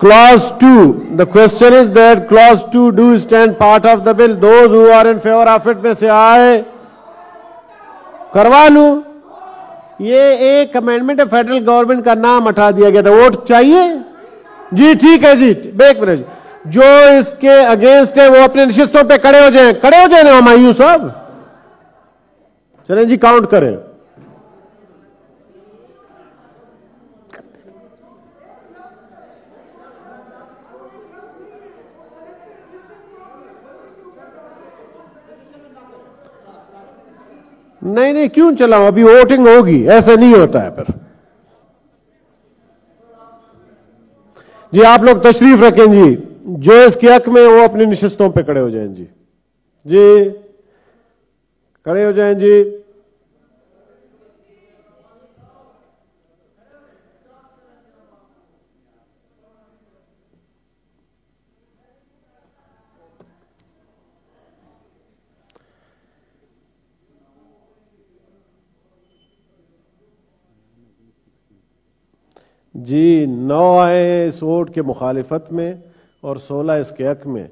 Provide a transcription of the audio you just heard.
Clause 2. The question is that clause 2 do stand part of the bill. Those who are in favor of it में से आए करवा लूं. ये एक अमेंडमेंट है, फेडरल गवर्नमेंट का नाम हटा दिया गया था. वोट चाहिए जी? ठीक है जी. एक मिनट. जो इसके अगेंस्ट है वो अपने नशिस्तों पे खड़े हो जाएं. खड़े हो जाए ना हमायूं साहब. चलें जी, काउंट करें. नहीं नहीं, क्यों चलाऊं? अभी वोटिंग होगी. ऐसा नहीं होता है फिर. जी आप लोग तशरीफ रखें जी. जो इसके हक में वो अपनी नशिस्तों पे खड़े हो जाएं जी. जी खड़े हो जाएं जी. जी 9 आए इस वोट के मुखालिफत में और 16 इसके हक में.